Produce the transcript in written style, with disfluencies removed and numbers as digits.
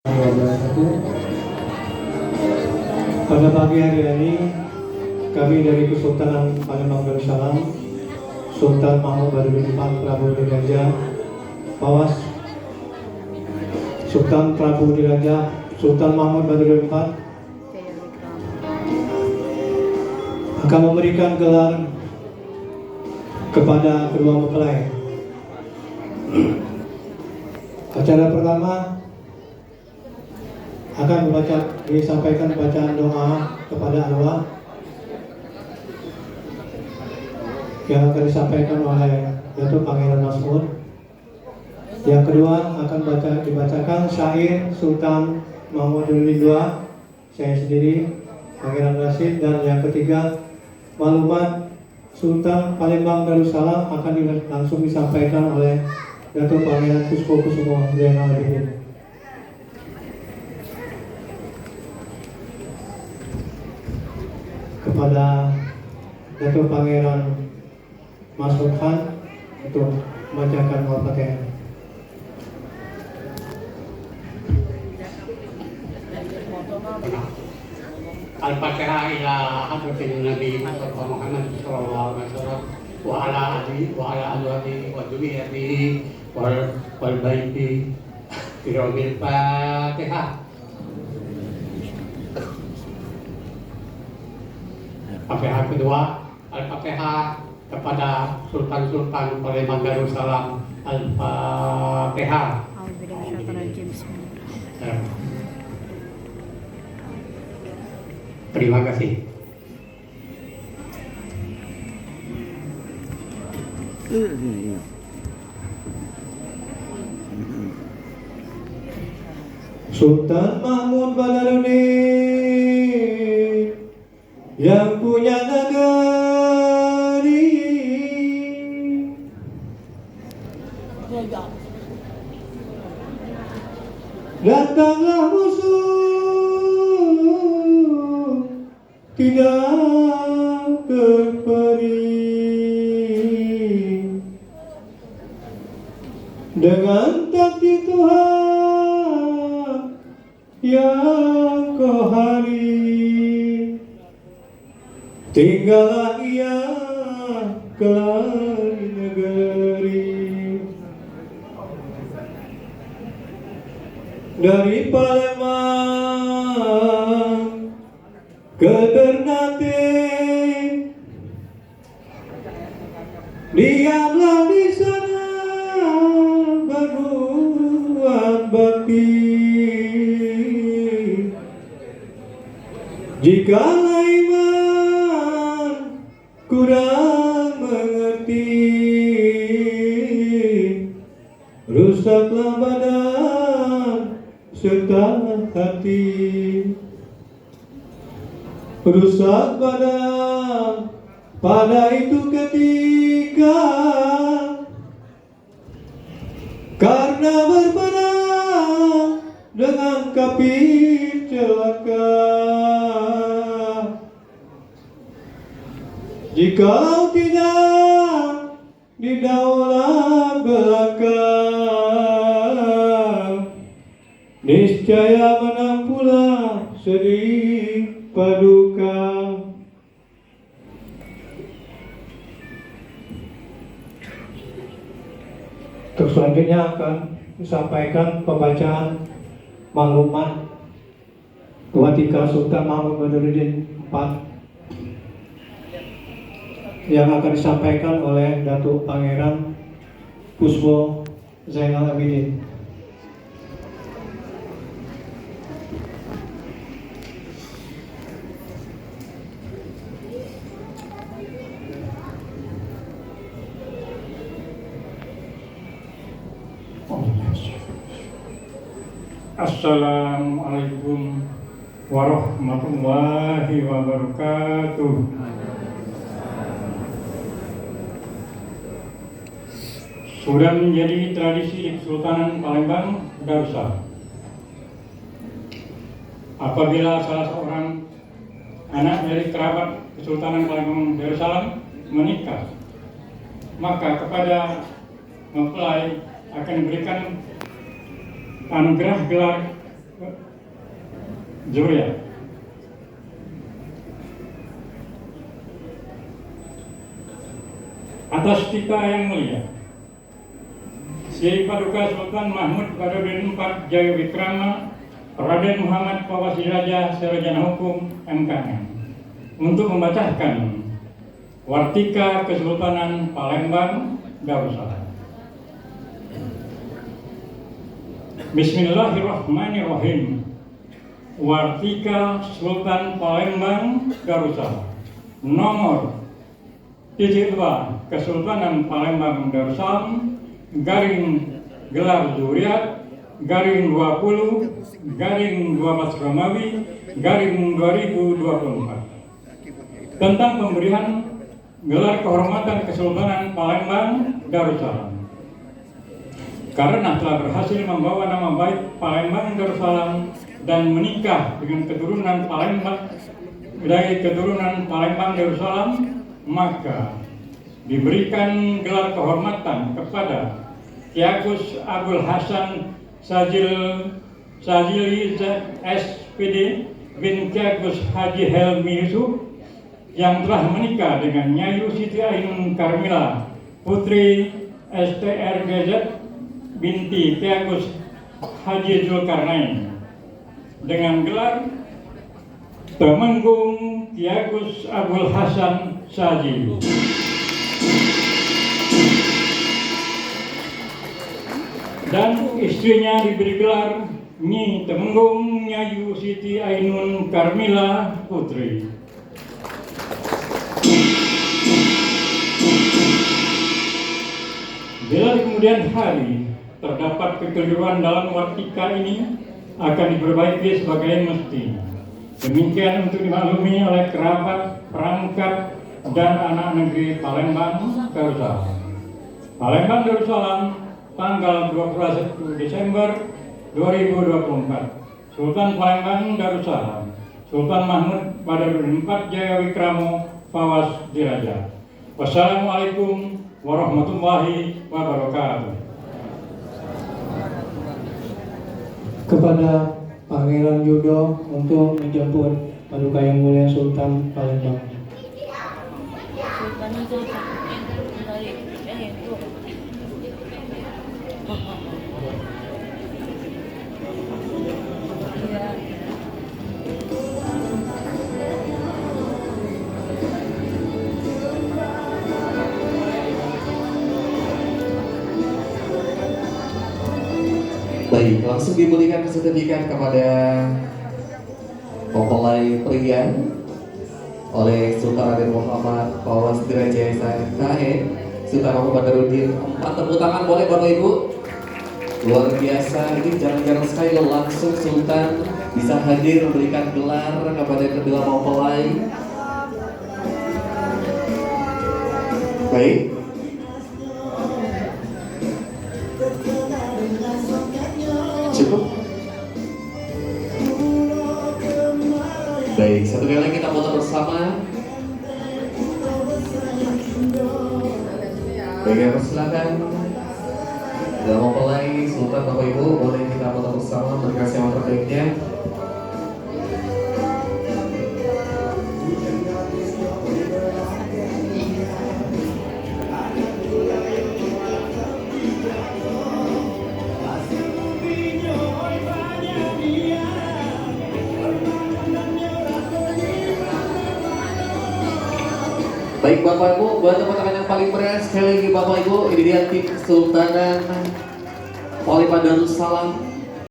Pada pagi hari ini kami dari Kesultanan Palembang Darussalam, Sultan Mahmud Badarudin IV Prabu Diraja Pawas, Sultan Prabu Diraja Sultan Mahmud Badarudin IV akan memberikan gelar kepada kedua mempelai. Acara pertama akan disampaikan bacaan doa kepada Allah yang akan disampaikan oleh Datuk Pangeran Masmur. Yang kedua akan dibacakan syair Sultan Mahmud Badarudin II, saya sendiri Pangeran Rashid, dan yang ketiga maklumat Sultan Palembang Darussalam akan langsung disampaikan oleh Datuk Pangeran Puspokusumo Zainal Abidin. Kepada Datuk Pangeran Masmur Khan untuk membacakan Al-Fatihah. Al-Fatihah ila hadratin Nabi Muhammad sallallahu alaihi wasallam wa ala alihi wa ala azwajihi wa dzurriyyatihi wal baiti biromil Fatihah. Fatihah kedua, Al-Fatihah kepada Sultan-Sultan Palembang Darussalam. Al-Fatihah. Terima kasih. Sultan Mahmud Badarudin yang punya negeri, datanglah musuh tidak terperi, dengan takdir Tuhan yang kohari, tinggallah ia kelak di negeri. Dari Palembang ke Ternate, diamlah di sana berbuat bakti. Jika iman kurang mengerti, rusaklah badan serta hati. Rusak badan pada itu ketika karena berperang dengan kafir celaka. Jika tidak didaulat belaka, niscaya menang pula sedih paduka. Terus selanjutnya akan disampaikan pembacaan maklumat ketika Sultan Mahmud Badarudin IV yang akan disampaikan oleh Datuk Pangeran Puspo Zainal Abidin. Assalamualaikum warahmatullahi wabarakatuh. Sudah menjadi tradisi di Kesultanan Palembang Darussalam, apabila salah seorang anak dari kerabat Kesultanan Palembang Darussalam menikah, maka kepada mempelai akan diberikan anugerah gelar Zuriat. Atas titah yang mulia, Sri Paduka Sultan Mahmud Badarudin IV Jayawikrama Raden Muhammad Pawasiraja Sarjana Hukum MKM untuk membacakan Wartika Kesultanan Palembang Darussalam. Bismillahirrahmanirrahim. Wartika Sultan Palembang Darussalam nomor 2 Kesultanan Palembang Darussalam garing gelar Zuriat garing 20 garing 12 Romawi garing 2024 tentang pemberian gelar kehormatan Kesultanan Palembang Darussalam. Karena telah berhasil membawa nama baik Palembang Darussalam dan menikah dengan keturunan Palembang dari keturunan Palembang Darussalam, maka diberikan gelar kehormatan kepada Ki Agus Abdul Hasan Sajili SPD bin Ki Agus Haji Helmi Yusuf yang telah menikah dengan Nyai Siti Ainun Karmila Putri STRGZ binti Ki Agus Haji Zulkarnain dengan gelar Temenggung Ki Agus Abdul Hasan Sajili. Dan istrinya diberi gelar Nyi Temenggung Nyai Siti Ainun Karmila Putri. Bila di kemudian hari terdapat kekeliruan dalam wartika ini akan diperbaiki sebagai mestinya. Demikian untuk dimaklumi oleh kerabat, perangkat, dan anak negeri Palembang Darussalam. Palembang Darussalam tanggal 21 Desember 2024. Sultan Palembang Darussalam, Sultan Mahmud Badarudin IV Jayawikramo Pawas Diraja. Wassalamualaikum warahmatullahi wabarakatuh. Kepada Pangeran Yudo untuk menjemput Paduka Yang Mulia Sultan Palembang. Baik, langsung diberikan sertifikat kepada mempelai pria oleh Sultan Raden Muhammad Pawas Diraja SKE Sultan Mahmud Badarudin IV. Tepuk tangan boleh Bapak Ibu. Luar biasa, ini jarang-jarang sekali langsung Sultan bisa hadir memberikan gelar kepada kedua mempelai. Baik. Cukup. Baik, satu kali lagi kita foto bersama. Baik, persilakan. Dalam mempelai Sultan Bapak Ibu boleh kita foto bersama berkasih yang terbaiknya. Baik Bapak Ibu, buat teman-teman yang paling meriah sekali lagi Bapak Ibu, ini dia tim Kesultanan Palembang Darussalam